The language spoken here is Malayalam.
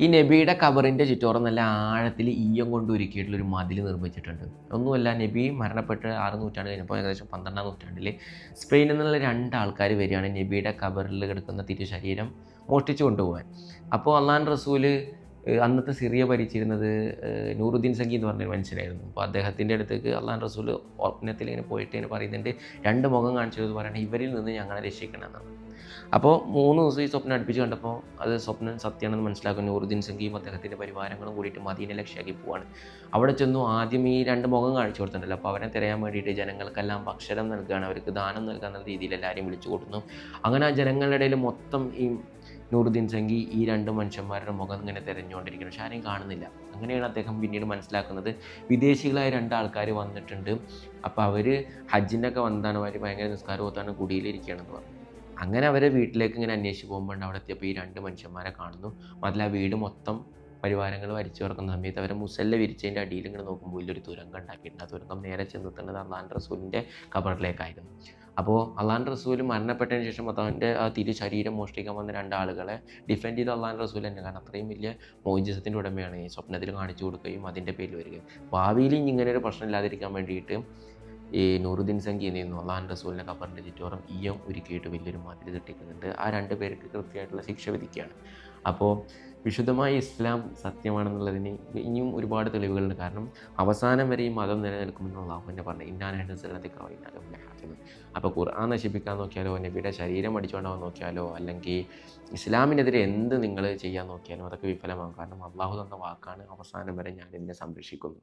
ഈ നബിയുടെ ഖബറിൻ്റെ ചുറ്റോറം നല്ല ആഴത്തിൽ ഈയം കൊണ്ട് ഒരുക്കിയിട്ടുള്ളൊരു മതിൽ നിർമ്മിച്ചിട്ടുണ്ട്. ഒന്നുമല്ല, നബി മരണപ്പെട്ട് 6 നൂറ്റാണ്ട് കഴിഞ്ഞപ്പോൾ ഏകദേശം 12-ാം നൂറ്റാണ്ടിൽ സ്പെയിനിൽ നിന്നുള്ള 2 ആൾക്കാർ വരികയാണ് നബിയുടെ ഖബറിൽ കിടക്കുന്ന തിരുശരീരം മോഷ്ടിച്ചു കൊണ്ടുപോകാൻ. അപ്പോൾ അള്ളാഹുവിൻ്റെ റസൂല് അന്നത്തെ സിറിയ ഭരിച്ചിരുന്നത് നൂറുദ്ദീൻ സഖി എന്ന് പറഞ്ഞൊരു മനുഷ്യനായിരുന്നു. അപ്പോൾ അദ്ദേഹത്തിൻ്റെ അടുത്തേക്ക് അള്ളാഹുവിൻ്റെ റസൂല് സ്വപ്നത്തിൽ ഇങ്ങനെ പോയിട്ട് ഇങ്ങനെ പറയുന്നുണ്ട്, 2 മുഖം കാണിച്ചത് പറയുന്നത് ഇവരിൽ നിന്ന് ഞങ്ങളെ രക്ഷിക്കണമെന്നാണ്. അപ്പോൾ 3 ദിവസം ഈ സ്വപ്നം അടുപ്പിച്ച് കണ്ടപ്പോൾ അത് സ്വപ്നം സത്യമാണെന്ന് മനസ്സിലാക്കുന്ന നൂറുദ്ദീൻ സഖിയും അദ്ദേഹത്തിൻ്റെ പരിവാരങ്ങളും കൂടിയിട്ട് മദീന ലക്ഷ്യമാക്കി പോവാണ്. അവിടെ ചെന്നു ആദ്യം ഈ 2 മുഖം കാണിച്ചു കൊടുത്തിട്ടുണ്ടല്ലോ, അപ്പോൾ അവരെ തിരയാൻ വേണ്ടിയിട്ട് ജനങ്ങൾക്കെല്ലാം ഭക്ഷണം നൽകുകയാണ്, അവർക്ക് ദാനം നൽകാമെന്ന രീതിയിൽ എല്ലാവരെയും വിളിച്ചു കൂട്ടുന്നു. അങ്ങനെ ആ ജനങ്ങളുടെ ഇടയിൽ മൊത്തം ഈ നൂറുദ്ദീൻ സഖി ഈ 2 മനുഷ്യന്മാരുടെ മുഖം ഇങ്ങനെ തിരഞ്ഞുകൊണ്ടിരിക്കുന്നു, പക്ഷെ ആരെയും കാണുന്നില്ല. അങ്ങനെയാണ് അദ്ദേഹം പിന്നീട് മനസ്സിലാക്കുന്നത് വിദേശികളായ 2 ആൾക്കാർ വന്നിട്ടുണ്ട്, അപ്പോൾ അവർ ഹജ്ജിനൊക്കെ വന്നതാണ്, അവർ ഭയങ്കര നിസ്കാരം ഓത്താണ് കുടിയിലിരിക്കുകയാണെന്ന് പറഞ്ഞു. അങ്ങനെ അവരെ വീട്ടിലേക്ക് ഇങ്ങനെ അന്വേഷിച്ച് പോകുമ്പോൾ അവിടെ എത്തിയപ്പോൾ ഈ 2 മനുഷ്യന്മാരെ കാണുന്നു. മാത്രമല്ല ആ വീട് മൊത്തം പരിവാരങ്ങൾ വലിച്ചു തുറക്കുന്ന സമയത്ത് അവരെ മുസല്ല വിരിച്ചതിൻ്റെ അടിയിൽ ഇങ്ങനെ നോക്കുമ്പോൾ വലിയൊരു തുരങ്കം ഉണ്ടാക്കിയിട്ടുണ്ട്. ആ തുരങ്കം നേരെ ചെന്നെത്തുന്നത് അള്ളാഹുവിൻ്റെ റസൂലിൻ്റെ ഖബറിലേക്കായിരുന്നു. അപ്പോൾ അള്ളാഹുവിൻ്റെ റസൂൽ മരണപ്പെട്ടതിന് ശേഷം അവൻ്റെ ആ ശരീരം മോഷ്ടിക്കാൻ വന്ന 2 ആളുകളെ ഡിഫെൻഡ് ചെയ്ത് അള്ളാഹുവിൻ്റെ റസൂൽ തന്നെ, കാരണം അത്രയും വലിയ മോചിസത്തിൻ്റെ ഉടമയാണ് ഈ സ്വപ്നത്തിൽ കാണിച്ചു കൊടുക്കുകയും അതിൻ്റെ പേരിൽ വരികയും. ഭാവിയിൽ ഇങ്ങനെ ഒരു പ്രശ്നം ഇല്ലാതിരിക്കാൻ വേണ്ടിയിട്ട് ഈ നൂറുദ്ദീൻ സഖി എന്ത് ചെയ്യുന്നു, അള്ളാഹുവിൻ്റെ റസൂലിൻ്റെ ഖബറിൻ്റെ ചുറ്റോറും ഈയം ഒരുക്കിയിട്ട് വലിയൊരു മതിൽ കെട്ടിക്കുന്നുണ്ട്. ആ 2 പേർക്ക് കൃത്യമായിട്ടുള്ള ശിക്ഷ വിധിക്കുകയാണ്. അപ്പോൾ വിശുദ്ധമായ ഇസ്ലാം സത്യമാണെന്നുള്ളതിന് ഇനിയും ഒരുപാട് തെളിവുകളുണ്ട്. കാരണം അവസാനം വരെ ഈ മതം നിലനിൽക്കുമെന്ന് അള്ളാഹു തന്നെ പറഞ്ഞു, അപ്പോൾ ഖുർആൻ നശിപ്പിക്കാൻ നോക്കിയാലോ, നബിയുടെ ശരീരം അടിച്ചുകൊണ്ടാവാൻ നോക്കിയാലോ, അല്ലെങ്കിൽ ഇസ്ലാമിനെതിരെ എന്ത് നിങ്ങൾ ചെയ്യാൻ നോക്കിയാലും അതൊക്കെ വിഫലമാകും. കാരണം അള്ളാഹു തന്ന വാക്കാണ് അവസാനം വരെ ഞാൻ ഇതിനെ സംരക്ഷിക്കുന്നത്.